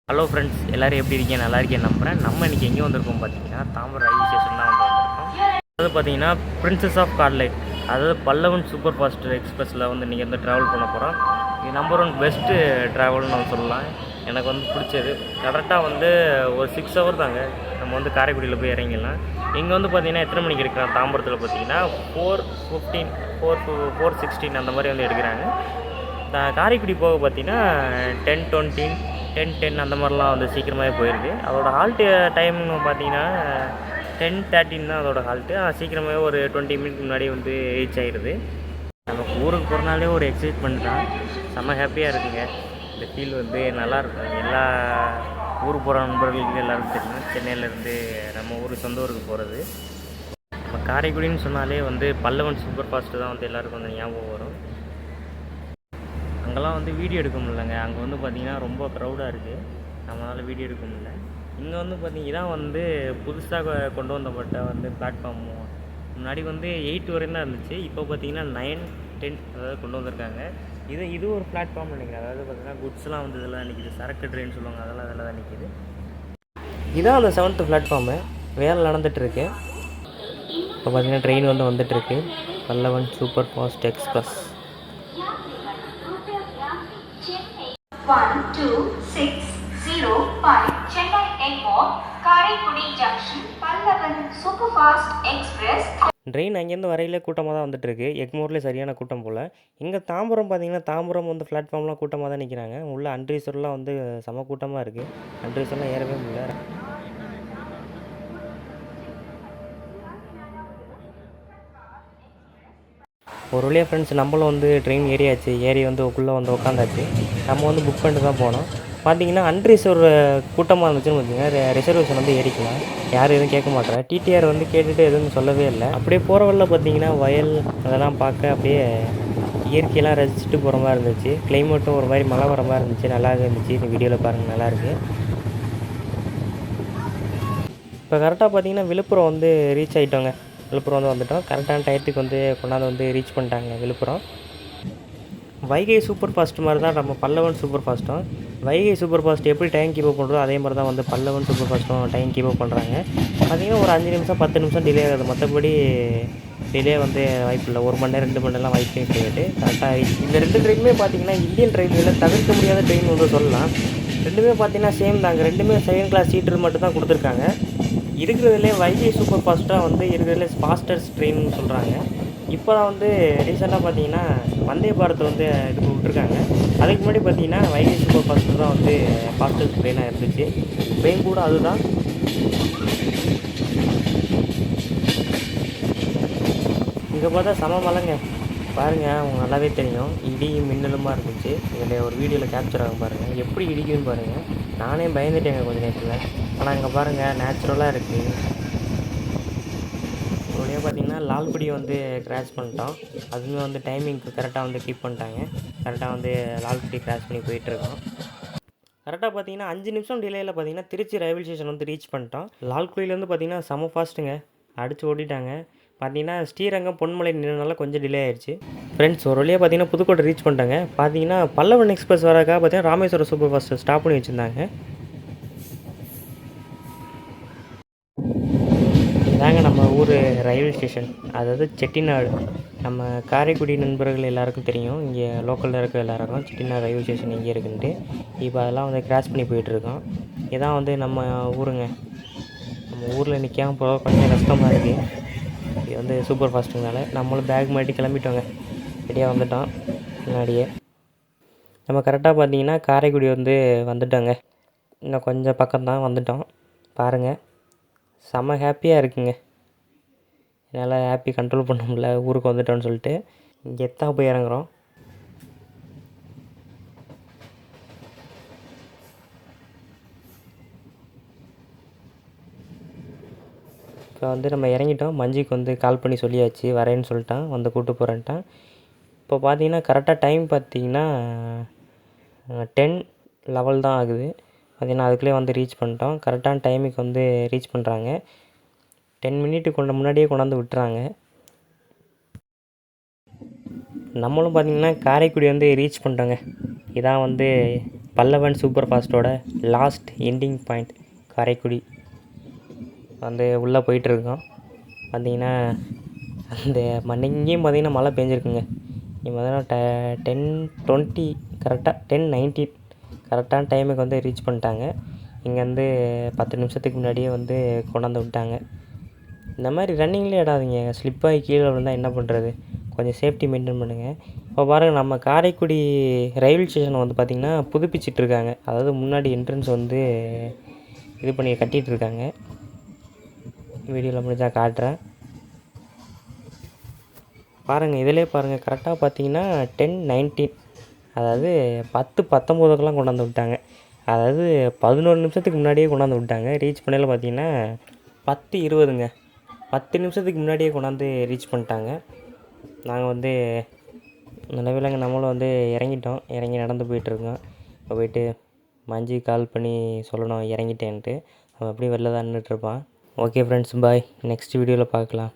Hello friends, எல்லோரும் எப்படி இருக்கீங்க? நல்லா இருக்கேன்னு நம்புகிறேன். நம்ம இன்றைக்கி எங்கே வந்திருக்கோம் பார்த்தீங்கன்னா, தாம்பரம் ரயில்வே ஸ்டேஷன் தான் வந்திருக்கோம். அதாவது பார்த்தீங்கன்னா பிரின்சஸ் ஆஃப் கார்லைட், அதாவது பல்லவன் சூப்பர் ஃபாஸ்ட் எக்ஸ்பிரஸில் இன்றைக்கி ட்ராவல் பண்ண போகிறோம். இது நம்பர் 1 பெஸ்ட்டு ட்ராவல்னு சொல்லலாம். எனக்கு பிடிச்சது. கரெக்டாக ஒரு 6 ஹவர் தாங்க நம்ம காரைக்குடியில் போய் இறங்கிடலாம். இங்கே பார்த்தீங்கன்னா எத்தனை மணிக்கு எடுக்கிறாங்க? தாம்பரத்தில் பார்த்தீங்கன்னா 4:15 4:16 அந்த மாதிரி எடுக்கிறாங்க. காரைக்குடி போக பார்த்தீங்கன்னா 10:20 10:10 அந்த மாதிரிலாம் சீக்கிரமாகவே போயிடுது. அதோட ஹால்ட்டு டைம்னு பார்த்தீங்கன்னா 10:13 தான் அதோட ஹால்ட்டு. சீக்கிரமாகவே ஒரு 20 மினிட் முன்னாடி ரீச் ஆகிடுது. நமக்கு ஊருக்கு போகிறனாலே ஒரு எக்ஸைட்மெண்ட் தான். செம்ம ஹாப்பியாக இருக்குங்க. இந்த ஃபீல் நல்லாயிருக்கும். எல்லா ஊருக்கு போகிற நண்பர்களுக்கு எல்லோருக்கும் தெரியும், சென்னையிலேருந்து நம்ம ஊருக்கு சொந்த ஊருக்கு போகிறது. நம்ம காரைக்குடின்னு சொன்னாலே பல்லவன் சூப்பர் ஃபாஸ்ட்டு தான் எல்லாருக்கும் ஞாபகம் வரும். அங்கெல்லாம் வீடியோ எடுக்க முடியலங்க. அங்கே பார்த்திங்கன்னா ரொம்ப க்ரௌடாக இருக்குது, நம்மளால் வீடியோ எடுக்க முடியல. இங்கே பார்த்திங்கன்னா இதான் புதுசாக கொண்டு வந்தப்பட்ட பிளாட்ஃபார்மு. முன்னாடி 8 வரையும் தான் இருந்துச்சு. இப்போ பார்த்திங்கன்னா 9, 10 அதாவது கொண்டு வந்திருக்காங்க. இது ஒரு பிளாட்ஃபார்ம் நினைக்கிறேன். அதாவது பார்த்திங்கன்னா குட்ஸ்லாம் இதில் தான் நிற்கிது. சரக்கு ட்ரெயின் சொல்லுவாங்க, அதெல்லாம் அதில் தான் நிற்கிது. இதான் அந்த 7th பிளாட்ஃபார்மு. வேலை நடந்துகிட்ருக்கு. இப்போ பார்த்திங்கன்னா ட்ரெயின் வந்துட்டுருக்கு. Pallavan super fast express 1265 Chennai Egmore, Karaikudi Junction, Pallavan Superfast Express. Train அங்கேருந்து வரையிலே கூட்டமாக தான் வந்துட்டுருக்கு. எக்மோர்லேயே சரியான கூட்டம் போல். இங்கே தாம்பரம் பார்த்திங்கன்னா தாம்பரம் பிளாட்ஃபார்ம்லாம் கூட்டமாக தான் நிற்கிறாங்க. உள்ள அன்ரீசர்லாம் செம கூட்டமாக இருக்குது. அன்ரீசர்லாம் ஏறவே முடியல. ஒரு வழியாக ஃப்ரெண்ட்ஸ் நம்மளும் ட்ரெயின் ஏறியாச்சு. ஏறி உள்ளே உட்காந்தாச்சு. நம்ம புக் பண்ணிட்டு தான் போனோம். பார்த்தீங்கன்னா அன்ரிசர்வ் கூட்டமாக இருந்துச்சுன்னு பார்த்தீங்கன்னா ரிசர்வேஷன் ஏறிக்கலாம். யாரும் எதுவும் கேட்க மாட்டேறா. டிடிஆர் கேட்டுட்டு எதுவும் சொல்லவே இல்லை. அப்படியே போகிற வழியில் பார்த்தீங்கன்னா வயல் அதெல்லாம் பார்க்க அப்படியே இயற்கையெல்லாம் ரசிச்சுட்டு போகிற மாதிரி இருந்துச்சு. கிளைமேட்டும் ஒரு மாதிரி மழை வர மாதிரி இருந்துச்சு. நல்லா இருந்துச்சு. இந்த வீடியோவில் பாருங்கள், நல்லாயிருக்கு. இப்போ கரெக்டாக பார்த்தீங்கன்னா விழுப்புரம் ரீச் ஆகிட்டோங்க. விழுப்புரம் வந்துட்டோம். கரெக்டான டயத்துக்கு கொண்டாந்து ரீச் பண்ணிட்டாங்க விழுப்புரம். வைகை சூப்பர் ஃபாஸ்ட் மாதிரி தான் நம்ம பல்லவன் சூப்பர் ஃபாஸ்ட்டும். வைகை சூப்பர் ஃபாஸ்ட் எப்படி டைம் கீப் அப் பண்ணுறதோ அதே மாதிரி தான் பல்லவன் சூப்பர் ஃபாஸ்ட்டும் டைம் கீப் அப் பண்ணுறாங்க. பார்த்திங்கன்னா ஒரு 5 நிமிஷம் 10 நிமிஷம் டிலே ஆகுது. மற்றபடி டிலே வாய்ப்பு இல்லை. 1 மணி நேரம் 2 மணி நேரம் வாய்ப்பே கிடையாது. கரெக்டாக இந்த 2 ட்ரெயினுமே பார்த்திங்கன்னா இந்தியன் ரயில்வேல தவிர்க்க முடியாத ட்ரெயின் சொல்லலாம். ரெண்டுமே பார்த்திங்கன்னா சேம் தாங்க. ரெண்டுமே செகண்ட் கிளாஸ் சீட்டு மட்டும் தான் கொடுத்துருக்காங்க. இருக்கிறதுலே வைகை சூப்பர் ஃபாஸ்ட்டாக இருக்கிறதுலே ஃபாஸ்டஸ்ட் ட்ரெயின்னு சொல்கிறாங்க. இப்போ தான் ரீசெண்டாக பார்த்தீங்கன்னா வந்தே பாரத் இதுக்கு விட்டுருக்காங்க. அதுக்கு முன்னாடி பார்த்தீங்கன்னா வைகை சூப்பர் ஃபாஸ்ட்டு தான் ஃபாஸ்டஸ்ட் ட்ரெயினாக இருந்துச்சு. ட்ரெயின் கூட அதுதான். இங்கே பார்த்தா சம மலைங்க பாருங்கள், அவங்க நல்லாவே தெரியும். இடி மின்னலுமா இருந்துச்சு. இதில் ஒரு வீடியோவில் கேப்சர் ஆகும் பாருங்கள், எப்படி இடிக்குன்னு பாருங்கள். நானே பயந்துட்டேங்க கொஞ்சம் நேரத்தில். ஆனால் இங்கே பாருங்கள் நேச்சுரலாக இருக்குது. அப்படியே பார்த்திங்கன்னா லால்குடி கிராஸ் பண்ணிட்டோம். அதுவுமே டைமிங்க்கு கரெக்டாக கீப் பண்ணிட்டாங்க. கரெக்டாக லால்குடி கிராஸ் பண்ணி போயிட்டுருக்கோம். கரெக்டாக பார்த்தீங்கன்னா 5 நிமிஷம் டிலேயில் பார்த்தீங்கன்னா திருச்சி ரயில்வே ஸ்டேஷன் ரீச் பண்ணிட்டோம். லால்குடியிலேருந்து பார்த்தீங்கன்னா செம ஃபாஸ்ட்டுங்க, அடித்து ஓட்டிட்டாங்க. பார்த்தீங்கன்னா ஸ்ரீரங்கம் பொன்மலை நின்றனால கொஞ்சம் டிலே ஆயிடுச்சு. ஃப்ரெண்ட்ஸ் ஒரு வழியாக பார்த்தீங்கன்னா புதுக்கோட்டை ரீச் பண்ணிட்டாங்க. பார்த்தீங்கன்னா பல்லவன் எக்ஸ்பிரஸ் வரக்காக பார்த்தீங்கன்னா ராமேஸ்வரம் சூப்பர் ஃபாஸ்ட் ஸ்டாப் பண்ணி வச்சுருந்தாங்க. இதாங்க நம்ம ஊர் ரயில்வே ஸ்டேஷன், அதாவது செட்டிநாடு. நம்ம காரைக்குடி நண்பர்கள் எல்லாருக்கும் தெரியும், இங்கே லோக்கலில் இருக்க எல்லாருக்கும் செட்டிநாடு ரயில்வே ஸ்டேஷன் இங்கே இருக்குன்ட்டு. இப்போ அதெல்லாம் கிராஸ் பண்ணி போயிட்டுருக்கோம். இதான் நம்ம ஊருங்க. நம்ம ஊரில் நிற்காமல் போக கொஞ்சம் கஷ்டமாக இருக்குது. இது சூப்பர் ஃபாஸ்ட்டுங்கனால நம்மளும் பேக் மாட்டி கிளம்பிட்டோங்க. ரெடியாக வந்துட்டோம் முன்னாடியே. நம்ம கரெக்டாக பார்த்தீங்கன்னா காரைக்குடி வந்துட்டோங்க. இன்னும் கொஞ்சம் பக்கம்தான் வந்துட்டோம். பாருங்கள் செம்ம ஹாப்பியாக இருக்குங்க. என்னால் ஹாப்பி கண்ட்ரோல் பண்ண முடியல. ஊருக்கு வந்துட்டோன்னு சொல்லிட்டு கெத்தாக போய் இறங்குறோம். இப்போ நம்ம இறங்கிட்டோம். மஞ்சுக்கு கால் பண்ணி சொல்லியாச்சு, வரேன்னு சொல்லிட்டான், கூப்பிட்டு போகிறேன்ட்டான். இப்போ பார்த்தீங்கன்னா கரெக்டாக டைம் பார்த்தீங்கன்னா 10:11 தான் ஆகுது. பார்த்தீங்கன்னா அதுக்குள்ளே ரீச் பண்ணிட்டோம். கரெக்டான டைமுக்கு ரீச் பண்ணுறாங்க. 10 மினிட்டுக்கு முன்னாடியே கொண்டாந்து விட்டுறாங்க. நம்மளும் பார்த்திங்கன்னா காரைக்குடி ரீச் பண்ணிட்டோங்க. இதான் பல்லவன் சூப்பர் ஃபாஸ்ட்டோட லாஸ்ட் எண்டிங் பாயிண்ட் காரைக்குடி வந்து உள்ளே போயிட்டுருக்கோம். பார்த்தீங்கன்னா அந்த இங்கேயும் பார்த்தீங்கன்னா மழை பெஞ்சிருக்குங்க. இங்கே பார்த்தீங்கன்னா 10:20 கரெக்டாக 10:19 கரெக்டான டைமுக்கு வந்து ரீச் பண்ணிட்டாங்க. இங்கேருந்து 10 நிமிஷத்துக்கு முன்னாடியே வந்து கொண்டாந்து விட்டாங்க. இந்த மாதிரி ரன்னிங்லேயே இடாதீங்க, ஸ்லிப்பாகி கீழே விழுந்தால் என்ன பண்ணுறது? கொஞ்சம் சேஃப்டி மெயின்டைன் பண்ணுங்கள். இப்போ பாருங்கள், நம்ம காரைக்குடி ரயில்வே ஸ்டேஷன் வந்து பார்த்திங்கன்னா புதுப்பிச்சிட்ருக்காங்க. அதாவது முன்னாடி என்ட்ரன்ஸ் வந்து இது பண்ணி கட்டிகிட்ருக்காங்க. வீடியோவில் முடிஞ்சால் காட்டுறேன் பாருங்கள். இதிலே பாருங்கள், கரெக்டாக பார்த்தீங்கன்னா 10:19 அதாவது 10:19க்கெலாம் கொண்டாந்து விட்டாங்க. அதாவது 11 நிமிஷத்துக்கு முன்னாடியே கொண்டாந்து விட்டாங்க. ரீச் பண்ணையில் பார்த்தீங்கன்னா 10:20ங்க. 10 நிமிஷத்துக்கு முன்னாடியே கொண்டாந்து ரீச் பண்ணிட்டாங்க. நாங்கள் வந்து நிலவிலங்க நம்மளும் வந்து இறங்கி நடந்து போயிட்டுருக்கோம். இப்போ போயிட்டு மஞ்சி கால் பண்ணி சொல்லணும் இறங்கிட்டேன்ட்டு. அவன் அப்படியே வெளில தான் நின்றுட்டுருப்பான். ஓகே ஃப்ரெண்ட்ஸ், பாய். நெக்ஸ்ட் வீடியோவில் பார்க்கலாம்.